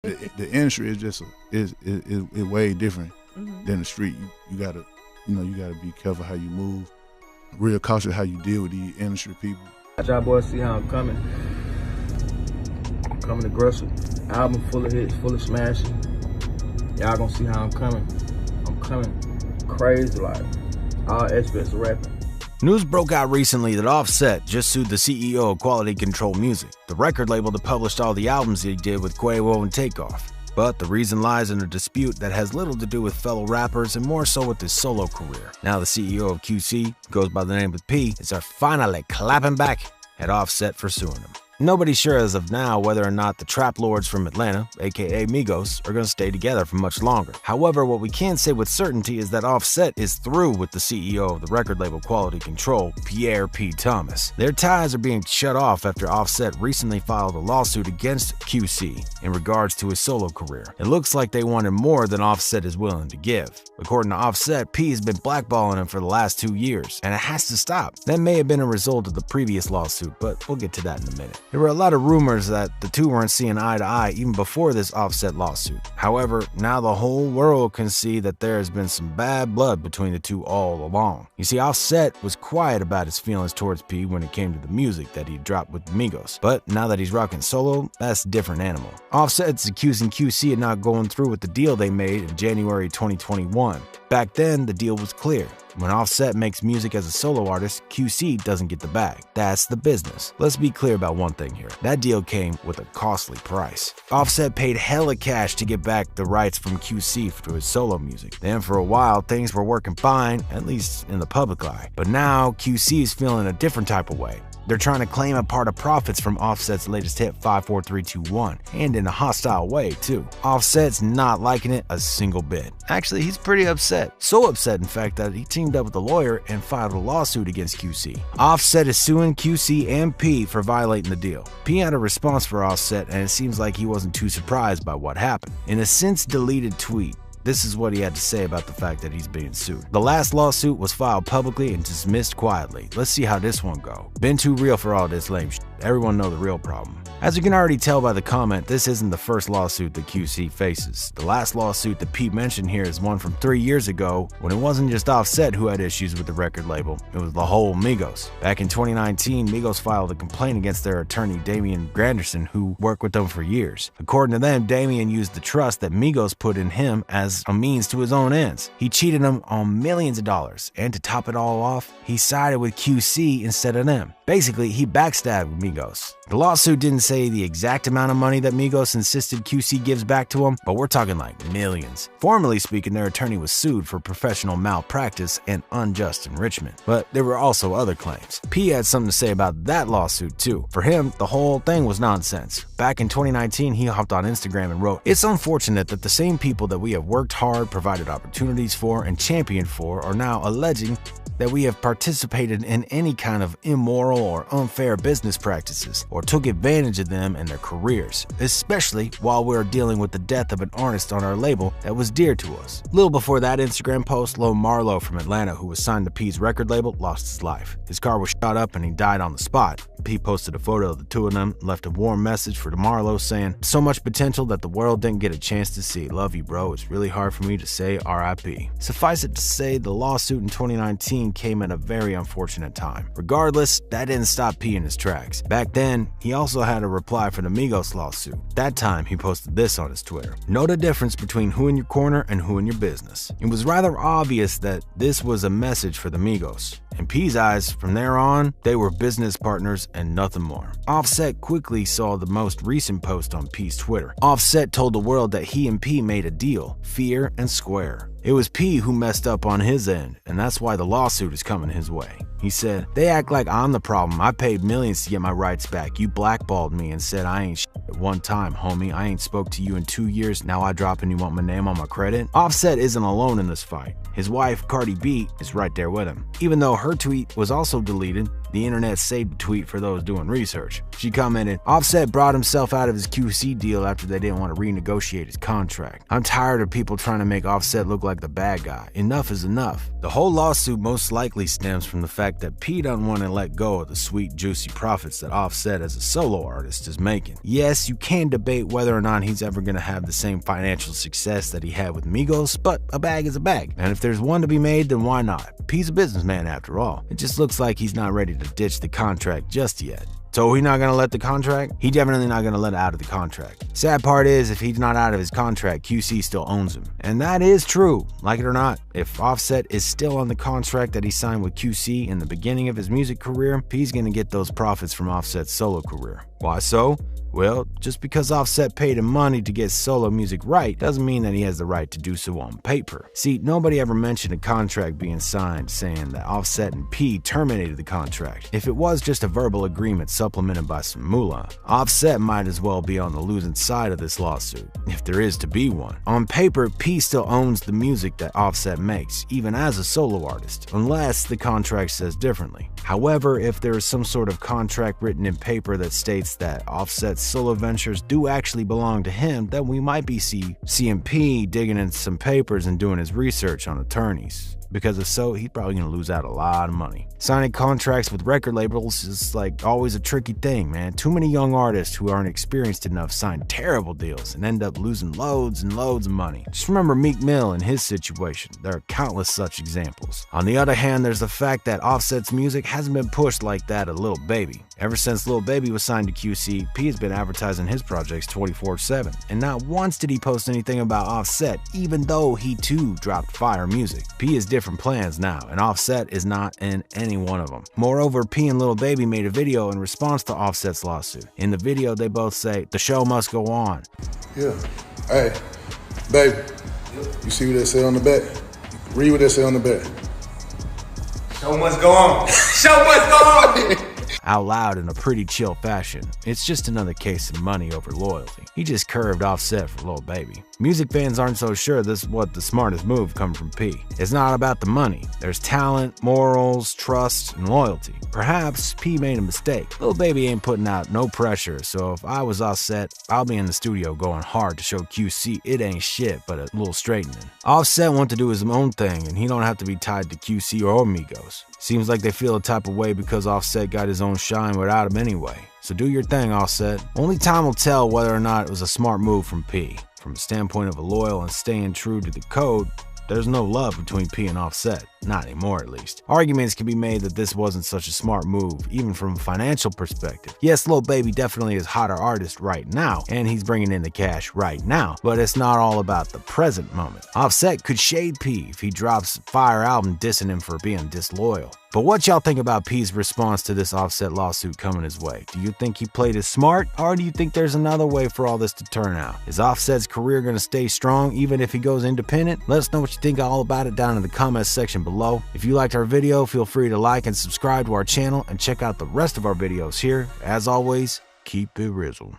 The industry is just is way different than the street. You gotta be careful how you move, real cautious how you deal with these industry people. Y'all boys see how I'm coming. I'm coming aggressive. Album full of hits, full of smashing. Y'all gonna see how I'm coming. I'm coming crazy, like all aspects of rapping. News broke out recently that Offset just sued the CEO of Quality Control Music, the record label that published all the albums he did with Quavo and Takeoff. But the reason lies in a dispute that has little to do with fellow rappers and more so with his solo career. Now the CEO of QC, goes by the name of P, is finally clapping back at Offset for suing him. Nobody's sure as of now whether or not the trap lords from Atlanta, aka Migos, are going to stay together for much longer. However, what we can say with certainty is that Offset is through with the CEO of the record label Quality Control, Pierre P. Thomas. Their ties are being shut off after Offset recently filed a lawsuit against QC in regards to his solo career. It looks like they wanted more than Offset is willing to give. According to Offset, P has been blackballing him for the last 2 years, and it has to stop. That may have been a result of the previous lawsuit, but we'll get to that in a minute. There were a lot of rumors that the two weren't seeing eye to eye even before this Offset lawsuit. However, now the whole world can see that there has been some bad blood between the two all along. You see, Offset was quiet about his feelings towards P when it came to the music that he dropped with Migos, but now that he's rocking solo, that's a different animal. Offset's accusing QC of not going through with the deal they made in January 2021. Back then, the deal was clear. When Offset makes music as a solo artist, QC doesn't get the bag. That's the business. Let's be clear about one thing here. That deal came with a costly price. Offset paid hella cash to get back the rights from QC for his solo music. Then for a while, things were working fine, at least in the public eye. But now, QC is feeling a different type of way. They're trying to claim a part of profits from Offset's latest hit 54321, and in a hostile way too. Offset's not liking it a single bit. Actually, he's pretty upset. So upset, in fact, that he teamed up with a lawyer and filed a lawsuit against QC. Offset is suing QC and P for violating the deal. P had a response for Offset, and it seems like he wasn't too surprised by what happened. In a since deleted tweet, this is what he had to say about the fact that he's being sued. The last lawsuit was filed publicly and dismissed quietly. Let's see how this one go. Been too real for all this lame shit. Everyone know the real problem. As you can already tell by the comment, this isn't the first lawsuit that QC faces. The last lawsuit that Pete mentioned here is one from 3 years ago, when it wasn't just Offset who had issues with the record label, it was the whole Migos. Back in 2019, Migos filed a complaint against their attorney Damian Granderson, who worked with them for years. According to them, Damian used the trust that Migos put in him as a means to his own ends. He cheated them on millions of dollars, and to top it all off, he sided with QC instead of them. Basically, he backstabbed Migos. The lawsuit didn't say the exact amount of money that Migos insisted QC gives back to him, but we're talking like millions. Formally speaking, their attorney was sued for professional malpractice and unjust enrichment. But there were also other claims. P had something to say about that lawsuit too. For him, the whole thing was nonsense. Back in 2019, he hopped on Instagram and wrote, "It's unfortunate that the same people that we have worked hard, provided opportunities for, and championed for are now alleging that we have participated in any kind of immoral or unfair business practices or took advantage of them and their careers, especially while we're dealing with the death of an artist on our label that was dear to us." Little before that Instagram post, Lil Marlo from Atlanta, who was signed to P's record label, lost his life. His car was shot up and he died on the spot. P posted a photo of the two of them, left a warm message for Marlo saying, "So much potential that the world didn't get a chance to see. Love you, bro. It's really hard for me to say RIP." Suffice it to say, the lawsuit in 2019 came at a very unfortunate time. Regardless, that didn't stop P in his tracks. Back then, he also had a reply for the Migos lawsuit. That time, he posted this on his Twitter. "Know the difference between who in your corner and who in your business." It was rather obvious that this was a message for the Migos. In P's eyes, from there on, they were business partners and nothing more. Offset quickly saw the most recent post on P's Twitter. Offset told the world that he and P made a deal, fair and square. It was P who messed up on his end, and that's why the lawsuit is coming his way. He said, "They act like I'm the problem. I paid millions to get my rights back. You blackballed me and said I ain't shit at one time, homie. I ain't spoke to you in 2 years. Now I drop and you want my name on my credit?" Offset isn't alone in this fight. His wife, Cardi B, is right there with him. Even though her tweet was also deleted, The internet saved the tweet for those doing research. She commented, "Offset brought himself out of his QC deal after they didn't want to renegotiate his contract. I'm tired of people trying to make Offset look like the bad guy. Enough is enough." The whole lawsuit most likely stems from the fact that P doesn't want to let go of the sweet, juicy profits that Offset as a solo artist is making. Yes, you can debate whether or not he's ever going to have the same financial success that he had with Migos, but a bag is a bag. And if there's one to be made, then why not? P's a businessman after all. It just looks like he's not ready to ditch the contract just yet. So he not gonna let the contract? He definitely not gonna let out of the contract. Sad part is, if he's not out of his contract, QC still owns him. And that is true, like it or not. If Offset is still on the contract that he signed with QC in the beginning of his music career, P's gonna get those profits from Offset's solo career. Why so? Well, just because Offset paid him money to get solo music right doesn't mean that he has the right to do so on paper. See, nobody ever mentioned a contract being signed saying that Offset and P terminated the contract. If it was just a verbal agreement supplemented by some moolah, Offset might as well be on the losing side of this lawsuit, if there is to be one. On paper, P still owns the music that Offset makes, even as a solo artist, unless the contract says differently. However, if there is some sort of contract written in paper that states that Offset's solo ventures do actually belong to him, then we might be seeing P digging in some papers and doing his research on attorneys. Because if so, he's probably going to lose out a lot of money. Signing contracts with record labels is like always a tricky thing, man. Too many young artists who aren't experienced enough sign terrible deals and end up losing loads and loads of money. Just remember Meek Mill and his situation. There are countless such examples. On the other hand, there's the fact that Offset's music hasn't been pushed like that of Lil Baby. Ever since Lil Baby was signed to QC, P has been advertising his projects 24/7. And not once did he post anything about Offset, even though he too dropped fire music. P has different plans now, and Offset is not in any one of them. Moreover, P and Lil Baby made a video in response to Offset's lawsuit. In the video, they both say, "The show must go on." Yeah. Hey, baby, you see what they say on the back? Read what they say on the back. Show must go on. Show must go on. Out loud in a pretty chill fashion. It's just another case of money over loyalty. He just curved Offset for Lil Baby. Music fans aren't so sure this is what the smartest move come from P. It's not about the money. There's talent, morals, trust, and loyalty. Perhaps P made a mistake. Lil Baby ain't putting out no pressure, so if I was Offset, I'll be in the studio going hard to show QC it ain't shit but a little straightening. Offset wants to do his own thing, and he don't have to be tied to QC or Migos. Seems like they feel a type of way because Offset got his own shine without him anyway. So do your thing, Offset. Only time will tell whether or not it was a smart move from P. From a standpoint of a loyal and staying true to the code, there's no love between P and Offset. Not anymore, at least. Arguments can be made that this wasn't such a smart move, even from a financial perspective. Yes, Lil Baby definitely is hotter artist right now, and he's bringing in the cash right now, but it's not all about the present moment. Offset could shade P if he drops a fire album dissing him for being disloyal. But what y'all think about P's response to this Offset lawsuit coming his way? Do you think he played it smart, or do you think there's another way for all this to turn out? Is Offset's career gonna stay strong even if he goes independent? Let us know what you think all about it down in the comments section below. If you liked our video, feel free to like and subscribe to our channel and check out the rest of our videos here. As always, keep it Rizzle.